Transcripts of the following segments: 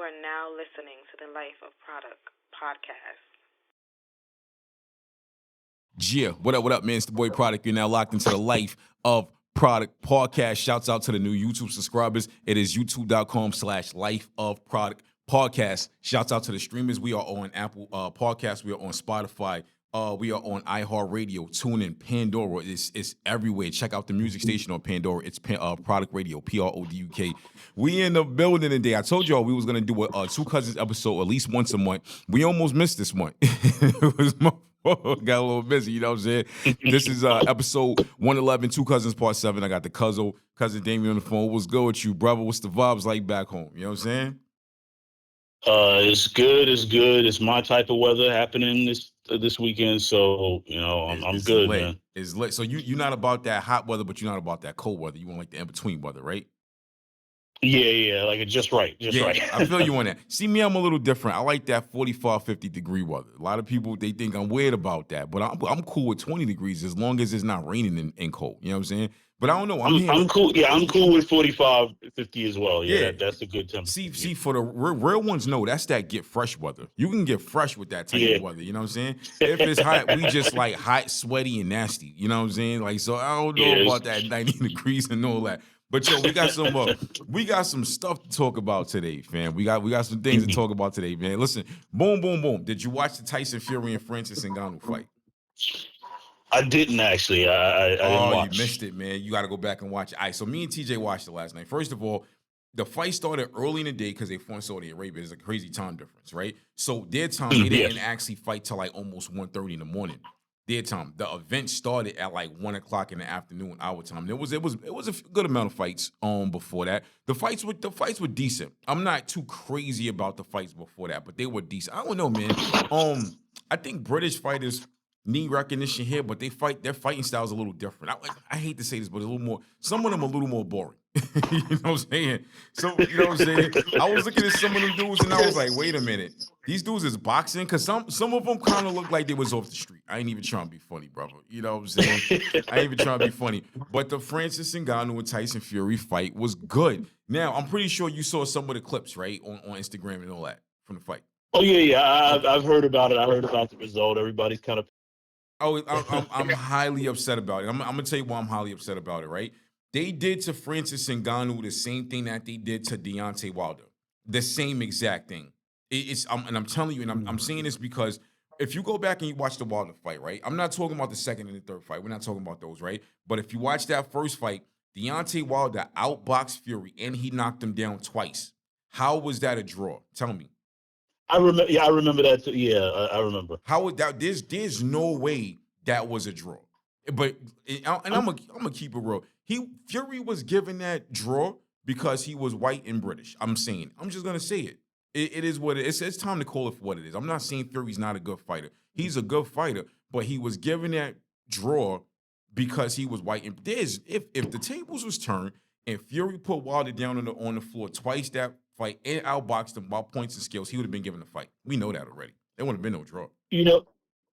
are now listening to the Life of Produk podcast. Yeah, what up, man? It's the boy Produk. You're now locked into the Life of Produk podcast. Shouts out to the new YouTube subscribers. It is youtube.com/lifeofproduk podcast. Shouts out to the streamers. We are on Apple Podcasts. We are on Spotify. We are on iHeartRadio, TuneIn, Pandora. It's everywhere. Check out the music station on Pandora. It's Produk Radio, Produk. We in the building today. I told y'all we was gonna do a Two Cousins episode at least once a month. We almost missed this month. It was my fault. Got a little busy. You know what I'm saying? This is episode 111, Two Cousins Part 7. I got the cousin Damien on the phone. What's good with you, brother? What's the vibes like back home? You know what I'm saying? It's good. It's good. It's my type of weather happening this weekend, so I'm good, lit. man. It's lit. So you're not about that hot weather, but you're not about that cold weather. You want like the in between weather, right? Yeah, like it's just right, right. I feel you on that. See, me, I'm a little different. I like that 45, 50 degree weather. A lot of people, they think I'm weird about that, but I'm cool with 20 degrees as long as it's not raining and cold. You know what I'm saying? But I don't know. I'm cool. Yeah, I'm cool with 45, 50 as well. Yeah. That's a good temperature. See, for the real ones, no, that's that get fresh weather. You can get fresh with that type of weather. You know what I'm saying? If it's hot, we just like hot, sweaty, and nasty. You know what I'm saying? Like, so I don't know about that 90 degrees and all that. But yo, we got some stuff to talk about today, fam. We got some things to talk about today, man. Listen, boom. Did you watch the Tyson Fury and Francis Ngannou fight? I didn't actually. I didn't watch. You missed it, man. You got to go back and watch it. All right, so me and TJ watched it last night. First of all, the fight started early in the day because they fought in Saudi Arabia. There's a crazy time difference, right? So their time, they didn't actually fight till like almost 1:30 in the morning. Their time. The event started at like 1 o'clock in the afternoon, our time. It was a good amount of fights before that. The fights were decent. I'm not too crazy about the fights before that, but they were decent. I don't know, man. I think British fighters need recognition here, but their fighting style is a little different. I hate to say this, but a little more. Some of them are a little more boring. You know what I'm saying? So you know what I'm saying? I was looking at some of them dudes and I was like, wait a minute, these dudes is boxing? Because some of them kind of look like they was off the street. I ain't even trying to be funny, brother. You know what I'm saying? I ain't even trying to be funny. But the Francis Ngannou and Tyson Fury fight was good. Now I'm pretty sure you saw some of the clips, right, on Instagram and all that from the fight. Oh yeah. I've heard about it. I heard about the result. Everybody's kind of. I'm highly upset about it. I'm gonna tell you why I'm highly upset about it, right? They did to Francis Ngannou the same thing that they did to Deontay Wilder. The same exact thing. I'm telling you, and I'm saying this because if you go back and you watch the Wilder fight, right? I'm not talking about the second and the third fight. We're not talking about those, right? But if you watch that first fight, Deontay Wilder outboxed Fury and he knocked him down twice. How was that a draw? Tell me. I remember that too. Yeah, I remember. How would that? There's no way that was a draw. But I'm gonna keep it real. Fury was given that draw because he was white and British. I'm just gonna say it. It is what it is. It's time to call it for what it is. I'm not saying Fury's not a good fighter. He's a good fighter, but he was given that draw because he was white. And if the tables was turned and Fury put Wilder down on the floor twice that fight and outboxed him by points and skills, he would have been given the fight. We know that already. There wouldn't have been no draw.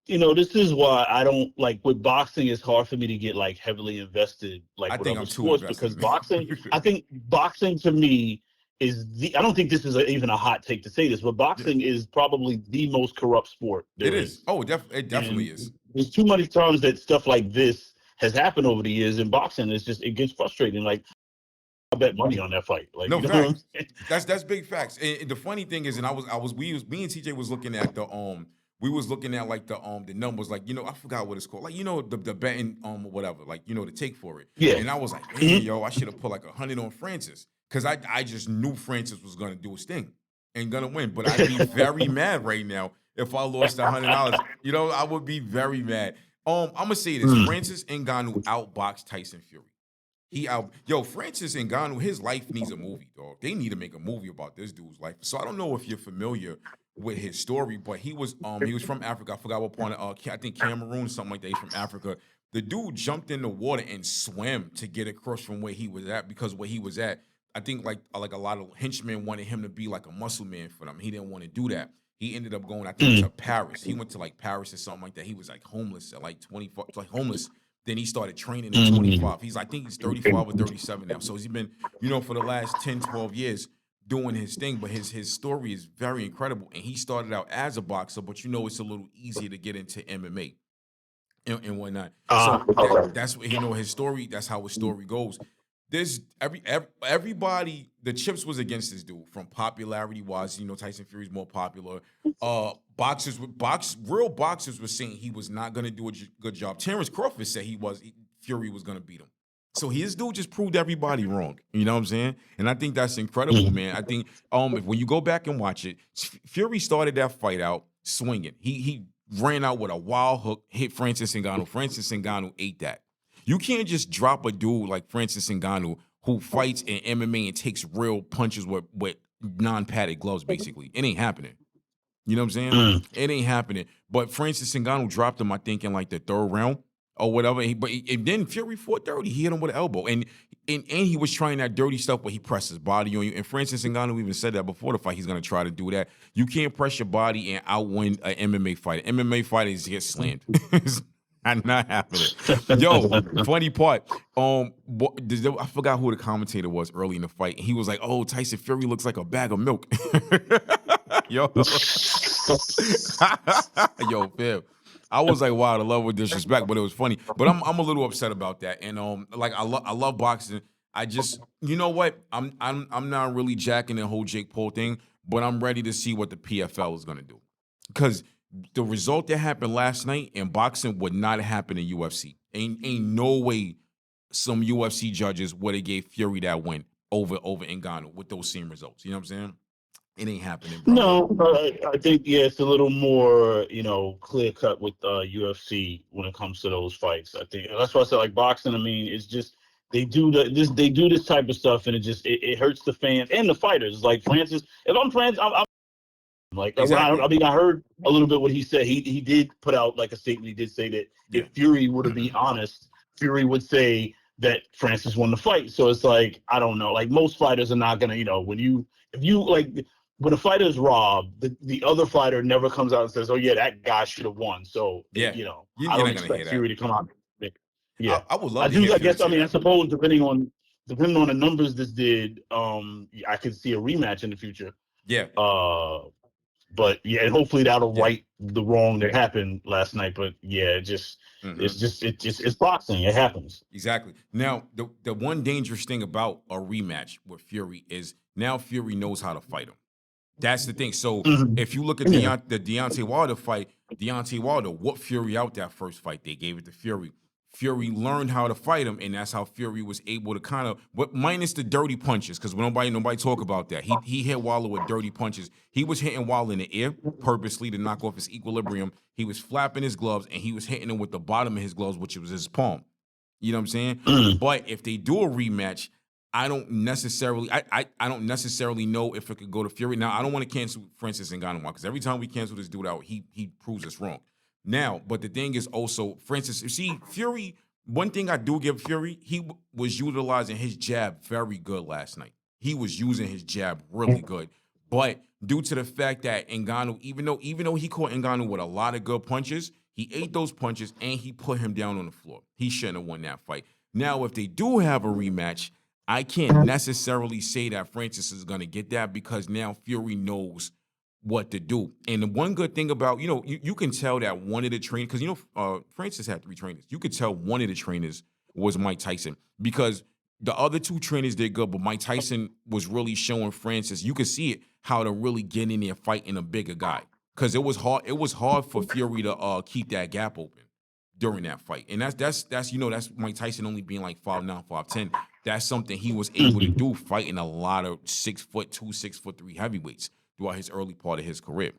This is why I don't like with boxing. It's hard for me to get like heavily invested. Like I think I'm too invested because boxing. I think boxing to me is I don't think this is even a hot take to say this, but boxing is probably the most corrupt sport. It is. Oh, it definitely is. There's too many times that stuff like this has happened over the years in boxing. It gets frustrating. Like I bet money on that fight. Like no facts. That's big facts. And the funny thing is, and me and TJ was looking at we was looking at like the numbers, like, I forgot what it's called. Like, the betting, whatever, like, the take for it. Yeah. And I was like, man, I should have put like 100 on Francis. Cause I just knew Francis was going to do his thing and going to win. But I'd be very mad right now if I lost $100. I would be very mad. I'm going to say this. Francis Ngannou outboxed Tyson Fury. Francis Ngannou, his life needs a movie, dog. They need to make a movie about this dude's life. So I don't know if you're familiar with his story, but he was from Africa. I forgot what part of I think Cameroon, something like that. He's from Africa. The dude jumped in the water and swam to get across from where he was at, because where he was at, I think like a lot of henchmen wanted him to be like a muscle man for them. He didn't want to do that. He ended up going, I think, to Paris. He went to like Paris or something like that. He was like homeless at like 24, like homeless. Then he started training at 25. I think he's 35 or 37 now. So he's been, for the last 10, 12 years doing his thing, but his story is very incredible. And he started out as a boxer, but it's a little easier to get into MMA and whatnot. So that's what his story. That's how his story goes. There's everybody. The chips was against this dude from popularity wise. Tyson Fury's more popular. Real boxers were saying he was not going to do a good job. Terrence Crawford said Fury was going to beat him. So his dude just proved everybody wrong. You know what I'm saying? And I think that's incredible, man. I think when you go back and watch it, Fury started that fight out swinging. He ran out with a wild hook, hit Francis Ngannou. Francis Ngannou ate that. You can't just drop a dude like Francis Ngannou who fights in MMA and takes real punches with non-padded gloves, basically. It ain't happening. You know what I'm saying? It ain't happening. But Francis Ngannou dropped him, I think, in like the third round or whatever. And then Fury fought dirty. He hit him with an elbow. And he was trying that dirty stuff, but he pressed his body on you. And Francis Ngannou even said that before the fight. He's going to try to do that. You can't press your body and outwin an MMA fighter. MMA fighters get slammed. Not happening. Yo, funny part. I forgot who the commentator was early in the fight. He was like, "Oh, Tyson Fury looks like a bag of milk." Yo, yo, fam. I was like, wow, the level of disrespect, but it was funny. But I'm a little upset about that. And I love boxing. I just, you know what? I'm not really jacking the whole Jake Paul thing, but I'm ready to see what the PFL is gonna do. Because the result that happened last night in boxing would not happen in UFC. Ain't no way some UFC judges would have gave Fury that win over Ngannou with those same results. You know what I'm saying? It ain't happening, bro. No, I think it's a little more clear cut with UFC when it comes to those fights. I think that's why I said like boxing. I mean, it's just they do this type of stuff, and it hurts the fans and the fighters. Like Francis, if I'm Francis, I'm like, exactly. I heard a little bit what he said. He did put out like a statement. He did say that if Fury were to be honest, Fury would say that Francis won the fight. So it's like, I don't know. Like most fighters are not gonna, when a fighter is robbed, the other fighter never comes out and says, "Oh yeah, that guy should have won." So I don't expect Fury to come out. Yeah, I would love to hear I guess. I mean, I suppose depending on the numbers this did, I could see a rematch in the future. Yeah. But and hopefully that'll right the wrong that happened last night. But it's boxing. It happens. Exactly. Now, the one dangerous thing about a rematch with Fury is now Fury knows how to fight him. That's the thing. So if you look at the Deontay Wilder fight, Deontay Wilder whooped Fury out that first fight. They gave it to Fury. Fury learned how to fight him, and that's how Fury was able to kind of, but minus the dirty punches, because nobody talk about that. He hit Wilder with dirty punches. He was hitting Wilder in the air purposely to knock off his equilibrium. He was flapping his gloves, and he was hitting him with the bottom of his gloves, which was his palm. You know what I'm saying? But if they do a rematch, I don't necessarily know if it could go to Fury. Now, I don't want to cancel Francis Ngannou because every time we cancel this dude out, he proves us wrong. Now, but the thing is also, Francis, you see, Fury, one thing I do give Fury, he was utilizing his jab very good last night. He was using his jab really good. But due to the fact that Ngannou, even though he caught Ngannou with a lot of good punches, he ate those punches and he put him down on the floor. He shouldn't have won that fight. Now, if they do have a rematch, I can't necessarily say that Francis is going to get that because now Fury knows what to do. And the one good thing about, you can tell that one of the trainers, because, Francis had 3 trainers. You could tell one of the trainers was Mike Tyson because the other 2 trainers did good, but Mike Tyson was really showing Francis, you could see it, how to really get in there fighting a bigger guy. Because it was hard for Fury to keep that gap open during that fight. And that's Mike Tyson only being like 5'9", 5'10". That's something he was able to do fighting a lot of 6'2", 6'3" heavyweights throughout his early part of his career.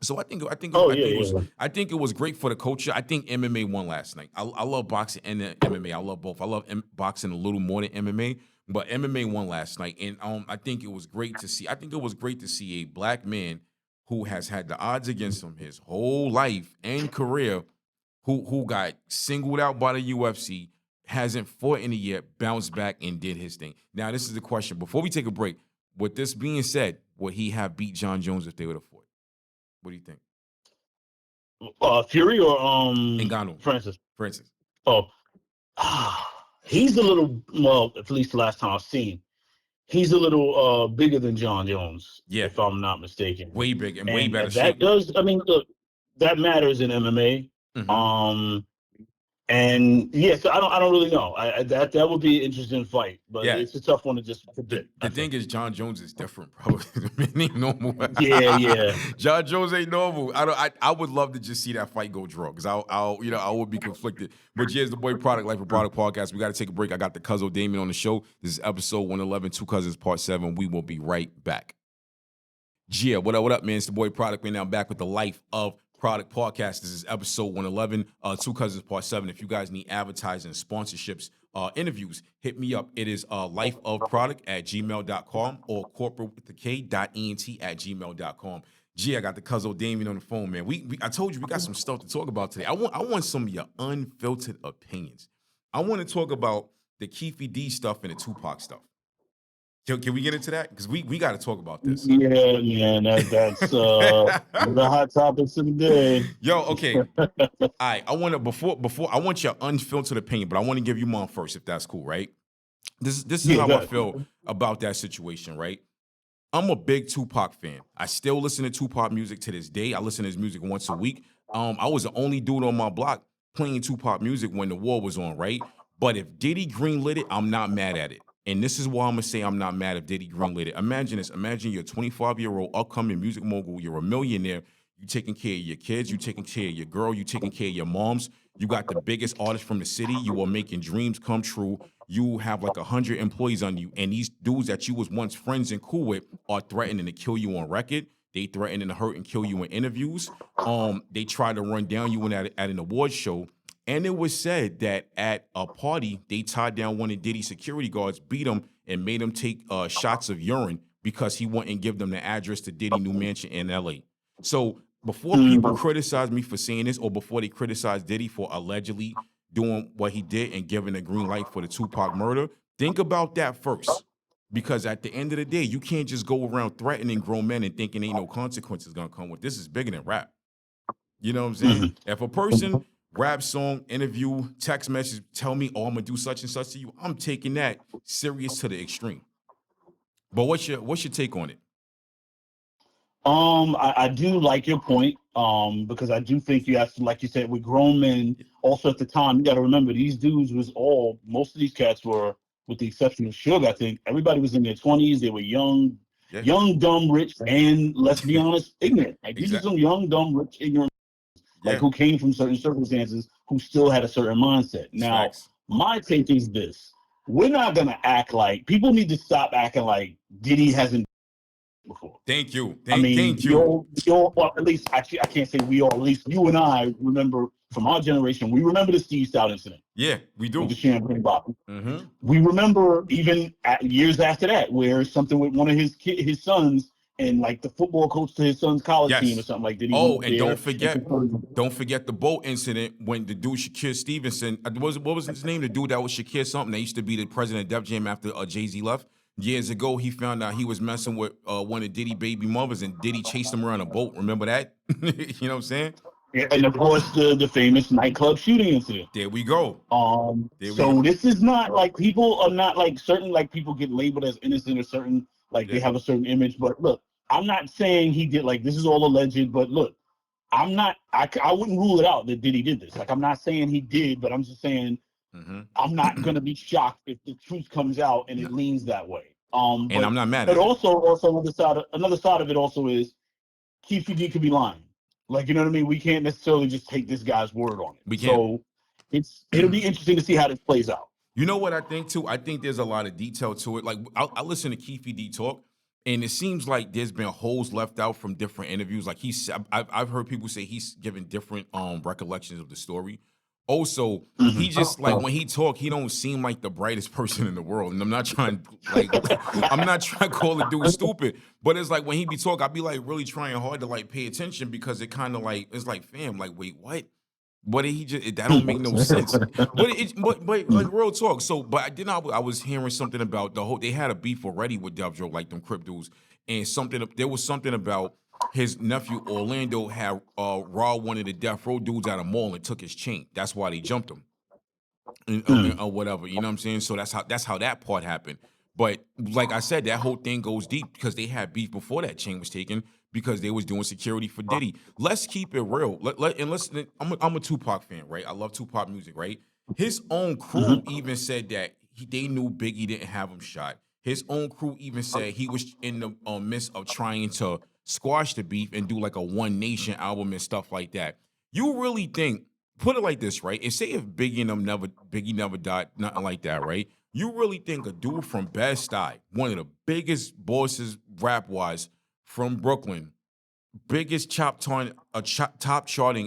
So I think it was great for the culture. I think MMA won last night. I love boxing and MMA. I love both. I love boxing a little more than MMA, but MMA won last night, and I think it was great to see. I think it was great to see a black man who has had the odds against him his whole life and career, who got singled out by the UFC, hasn't fought in a year, bounced back and did his thing. Now, this is the question. Before we take a break, with this being said, would he have beat John Jones if they would have fought? What do you think? Fury or Ngannou? Francis? Oh, he's a little, well, at least the last time I've seen, He's a little bigger than John Jones, if I'm not mistaken. Way big and way better that shape. does, I mean, look, that matters in MMA. And yeah, so I don't really know. That would be an interesting fight, but it's a tough one to just predict. The thing is, John Jones is different, bro. He ain't normal. Yeah. John Jones ain't normal. I would love to just see that fight go draw because I would be conflicted. But here's the boy Produk, Life of Produk podcast. We got to take a break. I got the Cuzzo Damien on the show. This is episode 111, Two Cousins Part 7. We will be right back. Yeah, what up, man? It's the boy Produk. We're now back with the Life of Produk podcast. This is episode 111, Two Cousins Part 7. If you guys need advertising, sponsorships, interviews, hit me up. It is lifeofproduk@gmail.com or Korporate.Ent@gmail.com. Gee, I got the Cuzzo Damien on the phone, man. I told you we got some stuff to talk about today. I want some of your unfiltered opinions. I want to talk about the KeefeD stuff and the Tupac stuff. Can we get into that? Because we got to talk about this. Yeah, man. That's the hot topics of the day. Yo, okay. All right. I want to before I want your unfiltered opinion, but I want to give you mine first, if that's cool, right? This is how I feel about that situation, right? I'm a big Tupac fan. I still listen to Tupac music to this day. I listen to his music once a week. I was the only dude on my block playing Tupac music when the war was on, right? But if Diddy greenlit it, I'm not mad at it. And this is why I'm going to say I'm not mad if Diddy greenlit it. Imagine this. Imagine you're a 25-year-old upcoming music mogul. You're a millionaire. You're taking care of your kids. You're taking care of your girl. You're taking care of your moms. You got the biggest artist from the city. You are making dreams come true. You have like 100 employees on you. And these dudes that you was once friends and cool with are threatening to kill you on record. They threatening to hurt and kill you in interviews. They try to run down you at an award show. And it was said that at a party, they tied down one of Diddy's security guards, beat him, and made him take shots of urine because he wouldn't give them the address to Diddy new mansion in L.A. So before people criticize me for saying this, or before they criticize Diddy for allegedly doing what he did and giving a green light for the Tupac murder, think about that first. Because at the end of the day, you can't just go around threatening grown men and thinking ain't no consequences gonna come with this. Is bigger than rap. You know what I'm saying? If a person rap song, interview, text message, tell me, oh, I'm gonna do such and such to you, I'm taking that serious to the extreme. But what's your take on it? I do like your point, because I do think you have to, like you said, with grown men, also at the time, you got to remember these dudes most of these cats were, with the exception of Suge, I think, everybody was in their 20s. They were young, dumb, rich, and let's be honest, ignorant. Like these are some young, dumb, rich, ignorant, who came from certain circumstances, who still had a certain mindset. Now, my take is this. We're not going to act like, people need to stop acting like Diddy hasn't before. Thank you. Thank you. Well, at least, actually, I can't say we all, at least you and I remember from our generation, we remember the Steve Stout incident. Yeah, we do. With the champagne bottle. We remember even years after that, where something with one of his sons, and like the football coach to his son's college team or something like that. And don't forget the boat incident when the dude Shakir Stevenson, what was his name? The dude that was Shakir something that used to be the president of Def Jam after Jay-Z left. Years ago, he found out he was messing with one of Diddy baby mothers, and Diddy chased him around a boat. Remember that? You know what I'm saying? Yeah, and of course, the famous nightclub shooting incident. There we go. This is not like, people are not like certain, like people get labeled as innocent or certain, like they have a certain image. But look, I'm not saying he did, like, this is all alleged, but look, I wouldn't rule it out that Diddy did this. Like, I'm not saying he did, but I'm just saying I'm not going to be shocked if the truth comes out and it leans that way. And I'm not mad at it. But also another side of it also is KeefeD could be lying. Like, you know what I mean? We can't necessarily just take this guy's word on it. We can't. So it'll be interesting to see how this plays out. You know what I think too? I think there's a lot of detail to it. Like, I listen to KeefeD talk, and it seems like there's been holes left out from different interviews. Like I've heard people say he's given different recollections of the story. Also, he just like when he talk, he don't seem like the brightest person in the world. And I'm not trying to call the dude stupid, but it's like when he be talk, I be like really trying hard to like pay attention, because it kind of like, it's like, fam, like, wait, what? What did he just? That don't make no sense. But like real talk. So, but then I was hearing something about they had a beef already with Dev Joe, like them Crip dudes, and there was something about his nephew Orlando had robbed one of the death row dudes at a mall and took his chain. That's why they jumped him, or whatever. You know what I'm saying? So that's how that part happened. But like I said, that whole thing goes deep because they had beef before that chain was taken because they was doing security for Diddy. Let's keep it real. I'm a Tupac fan, right? I love Tupac music, right? His own crew even said that they knew Biggie didn't have him shot. His own crew even said he was in the midst of trying to squash the beef and do like a One Nation album and stuff like that. You really think, put it like this, right? If Biggie never died, nothing like that, right? You really think a dude from Bed-Stuy, one of the biggest bosses rap-wise from Brooklyn, biggest top charting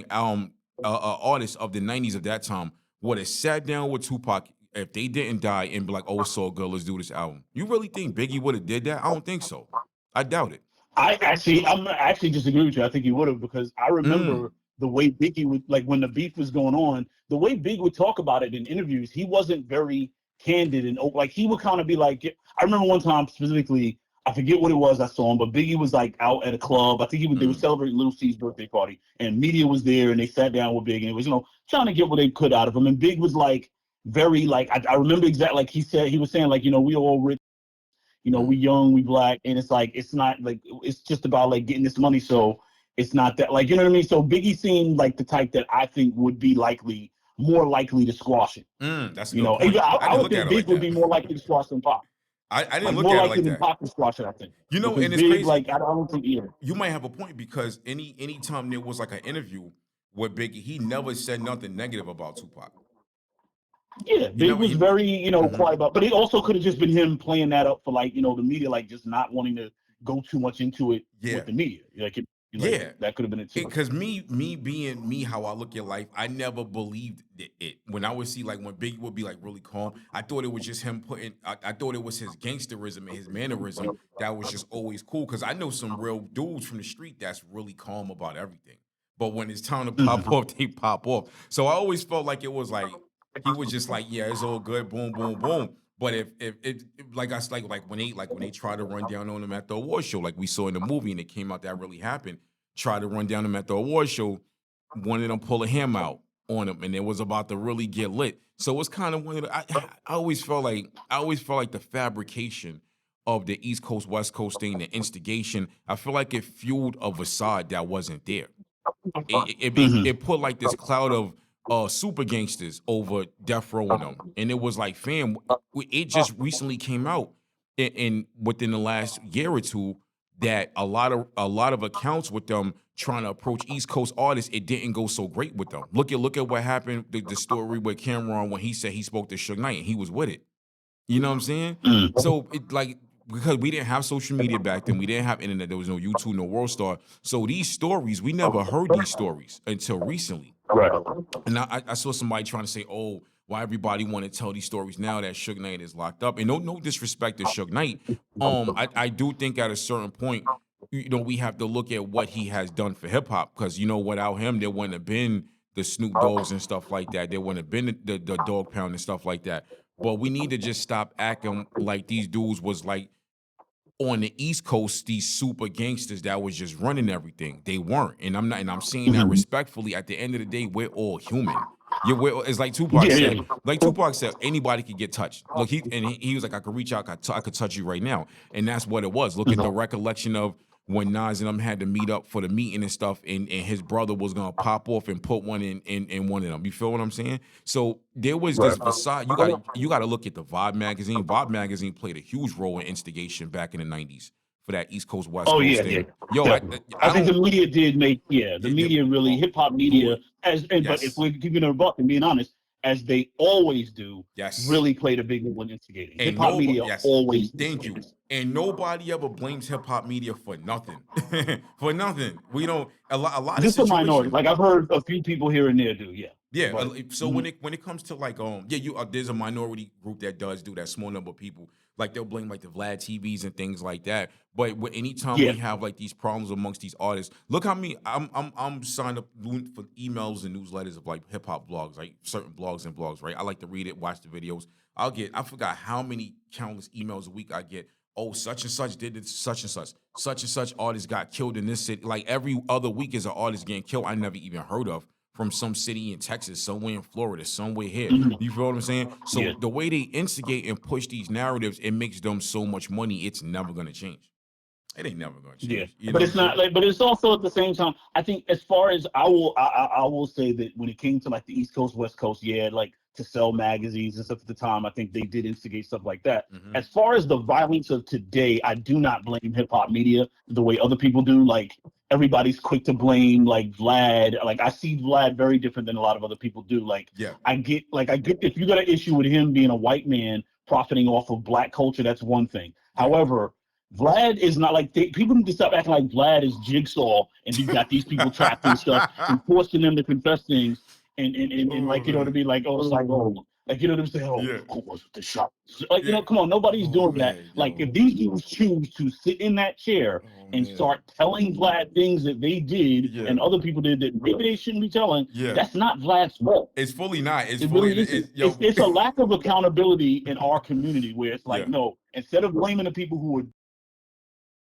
artist of the 90s of that time, would have sat down with Tupac if they didn't die and be like, oh, it's all good, let's do this album? You really think Biggie would have did that? I don't think so. I doubt it. I'm actually disagree with you. I think he would have, because I remember the way Biggie would, like, when the beef was going on, the way Big would talk about it in interviews, he wasn't very candid and like he would kind of be like, I remember one time specifically, I forget what it was I saw him, but Biggie was like out at a club. I think they were celebrating Lil C's birthday party, and media was there, and they sat down with Big, and it was, trying to get what they could out of him. And Big was like very like, I remember exactly, like he was saying, like, we all rich. We young, we black, and it's like, it's not like, it's just about like getting this money. So it's not that, like, you know what I mean? So Biggie seemed like the type that I think would be more likely to squash it. That's a good point. I would think Big would be more likely to squash than Pop. I didn't look at it like that. Pop to squash it, I think. And because it's Big, crazy. Like, I don't think either. You might have a point, because any time there was like an interview with Biggie, he never said nothing negative about Tupac. Yeah, Big was very, quiet about, but it also could have just been him playing that up for, like, the media, like, just not wanting to go too much into it with the media. That could have been it too. Because me being me, how I look at life, I never believed it. When I would see, like, when Biggie would be like really calm, I thought it was just him I thought it was his gangsterism and his mannerism that was just always cool. Because I know some real dudes from the street that's really calm about everything, but when it's time to pop off, they pop off. So I always felt like it was like, he was just like, yeah, it's all good, boom, boom, boom. But if like when they try to run down on him at the award show, like we saw in the movie, and it came out that really happened, try to run down him at the award show, one of them pull a ham out on him, and it was about to really get lit. So it's kind of one of the, I always felt like the fabrication of the East Coast West Coast thing, the instigation, I feel like it fueled a facade that wasn't there. It put like this cloud of super gangsters over Death Row and them, and it was like, fam, it just recently came out in within the last year or two that a lot of accounts with them trying to approach East Coast artists, it didn't go so great with them. Look at what happened, the story with Cameron when he said he spoke to Suge Knight and he was with it. You know what I'm saying? So it, like, because we didn't have social media back then, we didn't have internet, there was no YouTube, no World Star. So these stories, we never heard these stories until recently. Right. And I saw somebody trying to say, oh, why everybody want to tell these stories now that Suge Knight is locked up? And no disrespect to Suge Knight. I do think at a certain point, we have to look at what he has done for hip hop, because without him, there wouldn't have been the Snoop Dogs and stuff like that. There wouldn't have been the Dog Pound and stuff like that. But we need to just stop acting like these dudes was like on the East Coast, these super gangsters that was just running everything. They weren't. And I'm saying that respectfully. At the end of the day, we're all human. It's like Tupac said. Like Tupac said, anybody could get touched. Look, he was like, I could reach out, I could touch you right now. And that's what it was. Look at the recollection of when Nas and them had to meet up for the meeting and stuff, and his brother was gonna pop off and put one in one of them. You feel what I'm saying? So there was this facade. You gotta look at the Vibe magazine. Vibe magazine played a huge role in instigation back in the 90s for that East Coast West Coast thing. Yo, I think the media did make media really, hip hop media but if we're keeping it a buck and being honest, as they always do, really played a big role in instigating. Hip hop media always. Thank you. And nobody ever blames hip hop media for nothing. For nothing. We don't. A lot. Just a minority. Like I've heard a few people here and there do. Yeah. Yeah. But, so when it comes to like there's a minority group that does do that, small number of people. Like they'll blame like the Vlad TVs and things like that. But anytime we have like these problems amongst these artists, look how many I'm signed up for emails and newsletters of like hip hop blogs, like certain blogs, right? I like to read it, watch the videos. I forgot how many countless emails a week I get. Oh, such and such did it, such and such artist got killed in this city. Like every other week is an artist getting killed I never even heard of. from some city in Texas, somewhere in Florida, somewhere here. Mhm. You feel what I'm saying? So Yeah. the way they instigate and push these narratives, it makes them so much money. It's never gonna change. It ain't never gonna Yeah, change. You know but what it's I'm saying? not like. But it's also at the same time. I think as far as I will say that when it came to like the East Coast, West Coast, yeah, like to sell magazines and stuff at the time, I think they did instigate stuff like that. Mm-hmm. As far as the violence of today, I do not blame hip hop media the way other people do. Like everybody's quick to blame like Vlad. Like I see Vlad very different than a lot of other people do. Like Yeah. I get if you got an issue with him being a white man profiting off of black culture, that's one thing. Yeah. However, Vlad is not like people need to stop acting like Vlad is Jigsaw and he got these people trapped and stuff and forcing them to confess things and like you know to be like it's like like you know what I'm saying who was the shot like you know come on nobody's doing that like if these dudes choose to sit in that chair and start telling Vlad things that they did and other people did that maybe they shouldn't be telling that's not Vlad's fault. It's fully not. It's it fully. Really it's a lack of accountability in our community where it's like no, instead of blaming the people who are,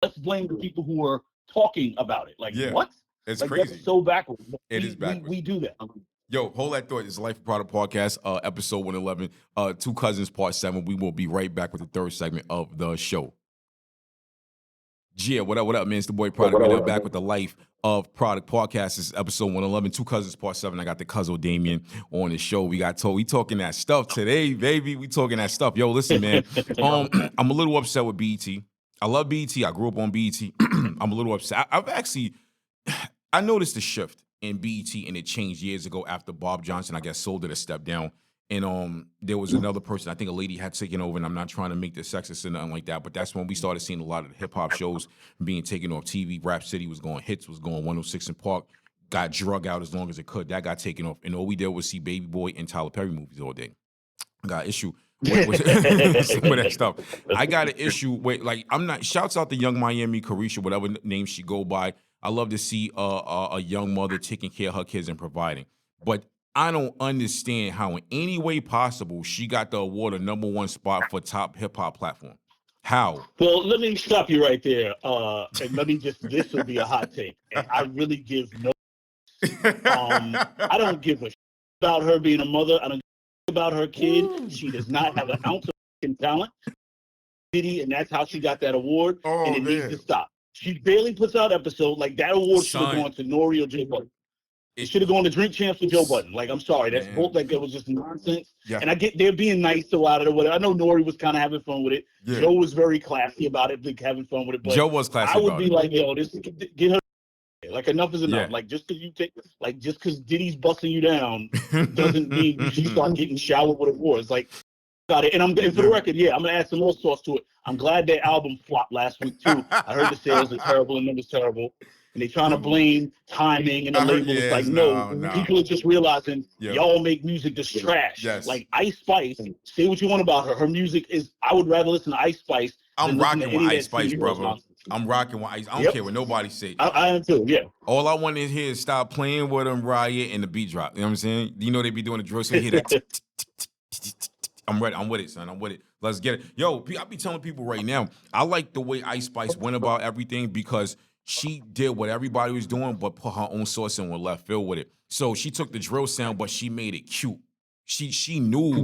let's blame the people who are talking about it. Like what? It's like, crazy. That's so backwards. It is backwards. We do that. Yo, hold that thought. It's Life of Product podcast, episode 111, Two Cousins, part 7. We will be right back with the third segment of the show. Yeah, what up, man? It's the boy Produk right now, back with the Life of Product podcast. This is episode 111, Two Cousins, part 7. I got the cousin Damien on the show. We talking that stuff today, baby. We talking that stuff. Yo, listen, man. I'm a little upset with BET. I love BET. I grew up on BET. I'm a little upset. I noticed a shift in BET, and it changed years ago after Bob Johnson, I guess, sold it a step down. And there was another person, I think a lady had taken over, and I'm not trying to make this sexist or nothing like that, but that's when we started seeing a lot of the hip-hop shows being taken off TV. Rap City was going, Hits was going, 106 in Park, got drug out as long as it could. That got taken off. And all we did was see Baby Boy and Tyler Perry movies all day. I got issue with some of that stuff. I got an issue with, like, I'm not, shouts out to Young Miami, Carisha, whatever name she go by. I love to see a young mother taking care of her kids and providing. But I don't understand how in any way possible she got the award of #1 spot for top hip hop platform. How? Well, let me stop you right there. And let me this will be a hot take. And I really give no I don't give a about her being a mother. I don't give about her kid. She does not have an ounce of talent. And that's how she got that award. And it needs to stop. She barely puts out episodes. Like that award should have gone to Nori or Joe Budden. It should have gone to Drink Champs with Joe Budden. Like, I'm sorry, that's both like that was just nonsense. Yeah. And I get they're being nice to a lot of it. I know Nori was kind of having fun with it. Yeah. Joe was very classy about it, like having fun with it. But Joe was classy. I would be like, yo, this get her. Like enough is enough. Yeah. Like just because Diddy's busting you down doesn't mean you should start getting showered with awards. Like got it. And for the record, I'm gonna add some more sauce to it. I'm glad that album flopped last week too. I heard the sales are terrible and numbers terrible. And they're trying to blame timing and the label. It's like, no, people are just realizing y'all make music that's trash. Yes. Like Ice Spice, say what you want about her. Her music is, I would rather listen to Ice Spice. I'm rocking with Ice Spice, brother. I'm rocking with Ice. I don't care what nobody say. I am too, All I want to hear is stop playing with them, Riot, and the beat drop. You know what I'm saying? You know they be doing the drill, so you hear that. I'm ready. I'm with it, son. I'm with it. Let's get it. Yo, I be telling people right now, I like the way Ice Spice went about everything because she did what everybody was doing, but put her own sauce in with left field with it. So she took the drill sound, but she made it cute. She knew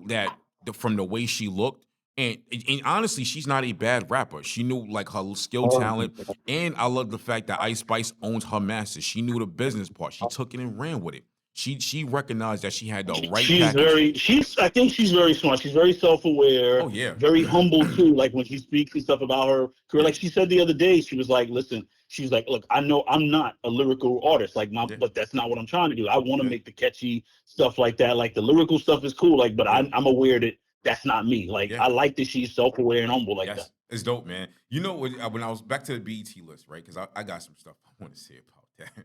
that from the way she looked. And honestly, she's not a bad rapper. She knew like her skill talent. And I love the fact that Ice Spice owns her masters. She knew the business part. She took it and ran with it. She recognized that she had the right package. I think she's very smart. She's very self-aware. Oh, yeah. Very humble too. Like when she speaks and stuff about her career. Like she said the other day, she was like, listen, she's like, look, I know I'm not a lyrical artist. Like but that's not what I'm trying to do. I want to make the catchy stuff like that. Like the lyrical stuff is cool. Like, but I'm aware that that's not me. Like I like that she's self-aware and humble like that. It's dope, man. You know when I was back to the BET list, right? Because I got some stuff I want to say about that.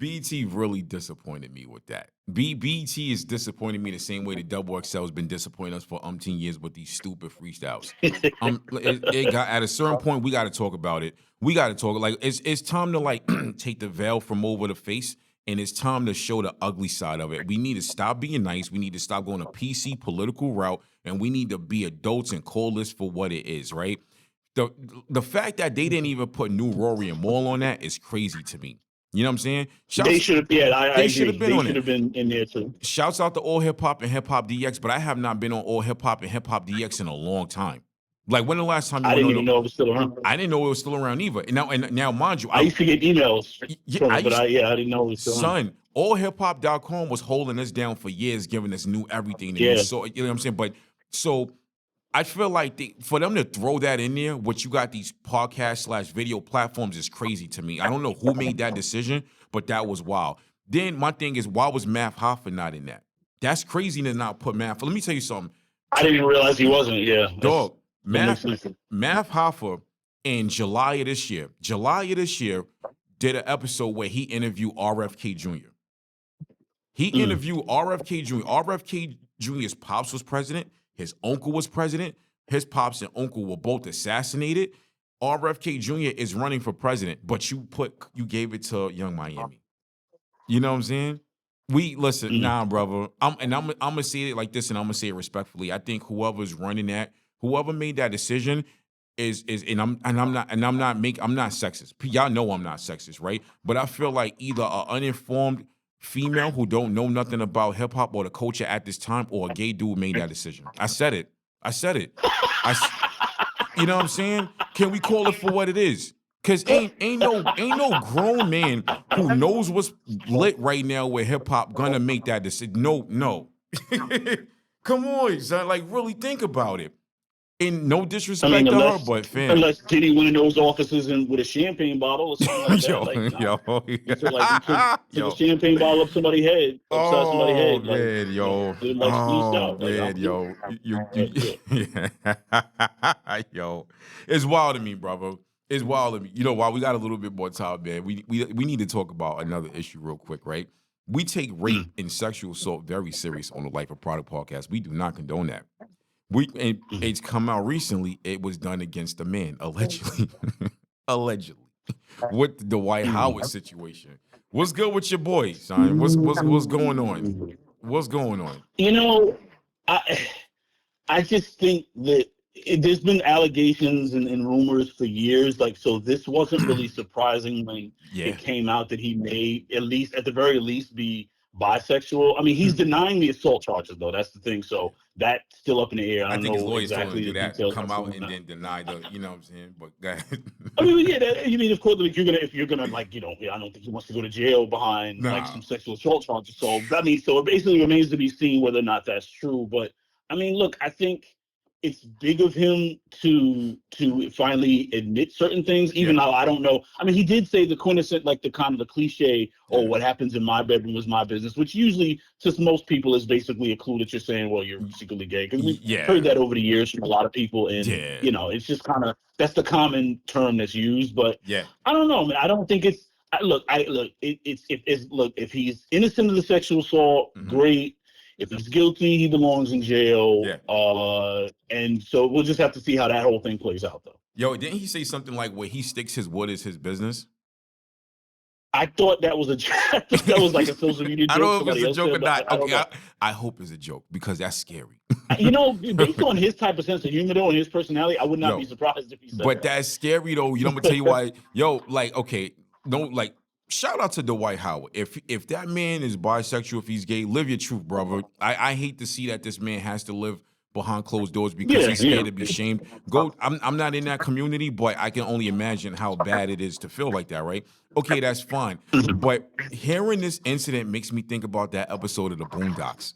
BET really disappointed me with that. BET is disappointing me the same way the Double XL has been disappointing us for umpteen years with these stupid freestyles. It got at a certain point we got to talk about it. We got to talk like it's time to like take the veil from over the face, and it's time to show the ugly side of it. We need to stop being nice. We need to stop going a PC political route, and we need to be adults and call this for what it is. Right? The fact that they didn't even put New Rory and Maul on that is crazy to me. You know what I'm saying? They should have. Yeah, I agree. Should have been they on should have been in there too. Shouts out to All Hip Hop and Hip Hop DX, but I have not been on All Hip Hop and Hip Hop DX in a long time. Like, when the last time you I didn't even know it was still around. I didn't know it was still around either. And now, mind you, I used to get emails from it, but I didn't know it was still around. Son, allhiphop.com was holding us down for years, giving us new everything. And you know what I'm saying? But so I feel like for them to throw that in there, what you got these podcast / video platforms is crazy to me. I don't know who made that decision, but that was wild. Then my thing is, why was Math Hoffa not in that? That's crazy to not put Math. Let me tell you something. I didn't even realize he wasn't. Yeah, dog. Math Hoffa in July of this year, did an episode where he interviewed RFK Jr. He interviewed RFK Jr. RFK Jr.'s pops was president. His uncle was president. His pops and uncle were both assassinated. RFK Jr. is running for president, but you gave it to Young Miami. You know what I'm saying? Nah, brother. I'm gonna say it like this, and I'm gonna say it respectfully. I think whoever's running that, whoever made that decision is I'm not sexist. Y'all know I'm not sexist, right? But I feel like either an uninformed female who don't know nothing about hip hop or the culture at this time, or a gay dude made that decision. I said it. You know what I'm saying? Can we call it for what it is? Cause ain't no grown man who knows what's lit right now with hip hop gonna make that decision. No. Come on, son. Like, really think about it. And no disrespect to her, but fam. Unless Diddy went in those offices with a champagne bottle or something like that. He took a champagne bottle up somebody's head. Yo. It's wild to me, brother. It's wild to me. You know, while we got a little bit more time, man, we need to talk about another issue real quick, right? We take rape and sexual assault very serious on the Life of Produk podcast. We do not condone that. It's come out recently. It was done against a man, allegedly, with the Dwight Howard situation. What's good with your boy, son? What's going on? What's going on? You know, I just think that there's been allegations and rumors for years. Like, so this wasn't really surprising when it came out that he may, at the very least, be bisexual. I mean, he's denying the assault charges, though. That's the thing. So that's still up in the air. I think know his lawyers exactly told him to do that, come out and then deny the, you know what I'm saying? But go ahead. I mean, you mean, of course, like, if you're gonna like, I don't think he wants to go to jail behind like some sexual assault charges. So I mean, so it basically remains to be seen whether or not that's true. But I mean, look, I think it's big of him to finally admit certain things, even though I don't know. I mean, he did say the quintessence, like the kind of the cliche, what happens in my bedroom is my business, which usually to most people is basically a clue that you're saying, well, you're secretly gay. Because we've heard that over the years from a lot of people. And, it's just kind of, that's the common term that's used. But I don't know, man. I don't think it's, if he's innocent of the sexual assault, great. If he's guilty, he belongs in jail. And so we'll just have to see how that whole thing plays out, though. Yo, didn't he say something like where he sticks his wood is his business? I thought that was that was like a social media joke. I don't know if it's a joke or not. Okay, I hope it's a joke because that's scary. Based on his type of sense of humor, though, and his personality, I would not be surprised if he said that. But that's scary, though. I'm gonna tell you why. Shout out to Dwight Howard. If that man is bisexual, if he's gay, live your truth, brother. I hate to see that this man has to live behind closed doors because he's scared to be shamed. I'm not in that community, but I can only imagine how bad it is to feel like that, right? Okay, that's fine. But hearing this incident makes me think about that episode of the Boondocks.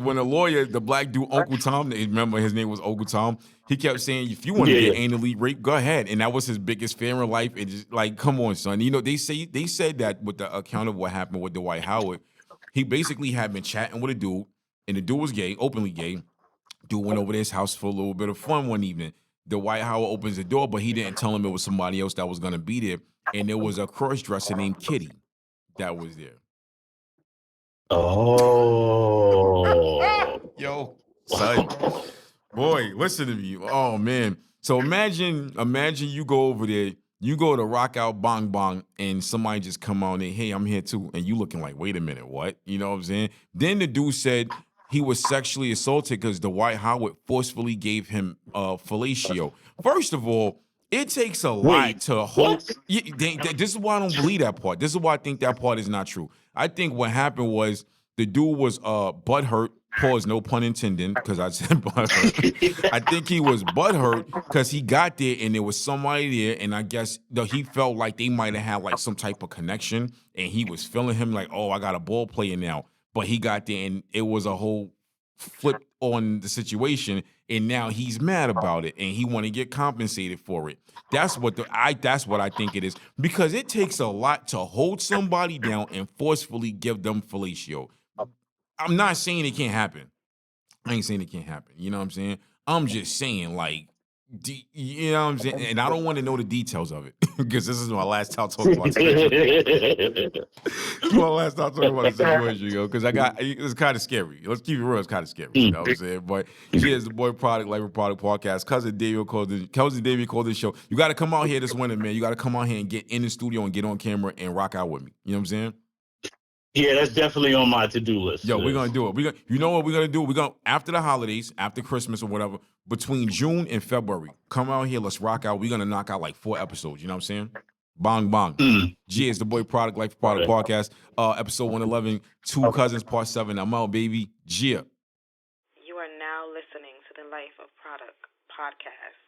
When the lawyer, the black dude, Uncle Tom, remember his name was Uncle Tom, he kept saying, if you want to get anally raped, go ahead. And that was his biggest fear in life. And just like, come on, son. They said that with the account of what happened with Dwight Howard, he basically had been chatting with a dude, and the dude was gay, openly gay. Dude went over to his house for a little bit of fun one evening. Dwight Howard opens the door, but he didn't tell him it was somebody else that was going to be there. And there was a cross-dresser named Kitty that was there. Oh. Yo, son. Boy, listen to me. Oh, man. So imagine you go over there, you go to Rock Out Bong Bong, and somebody just come on and, hey, I'm here too. And you looking like, wait a minute, what? You know what I'm saying? Then the dude said he was sexually assaulted because Dwight Howard forcefully gave him fellatio. First of all, It takes a lot to hold. This is why I don't believe that part. This is why I think that part is not true. I think what happened was the dude was butthurt. Pause, no pun intended, because I said butthurt. I think he was butthurt because he got there and there was somebody there, and I guess he felt like they might have had like some type of connection, and he was feeling him like, oh, I got a ball player now. But he got there and it was a whole flip on the situation, and now he's mad about it and he want to get compensated for it. That's what I think it is, because it takes a lot to hold somebody down and forcefully give them fellatio. I'm not saying it can't happen. I ain't saying it can't happen. You know what I'm saying? I'm just saying, like, you know what I'm saying? And I don't want to know the details of it, because this is my last time talking about it. This is my last time talking about the situation, yo, because it's kind of scary. Let's keep it real. It's kind of scary. You know what I'm saying? But here's the boy Produk, LifeOfProduk podcast. Cousin David called this show. You got to come out here this winter, man. You got to come out here and get in the studio and get on camera and rock out with me. You know what I'm saying? Yeah, that's definitely on my to-do list. Yo, we're gonna do it. You know what we're gonna do? We're gonna, after the holidays, after Christmas or whatever, between June and February, come out here, let's rock out. We're gonna knock out like 4 episodes. You know what I'm saying? Bong bong. G is the boy Produk, LifeOfProduk podcast, episode 111, Two Cousins, part 7. I'm out, baby. Gia. You are now listening to the Life of Produk podcast.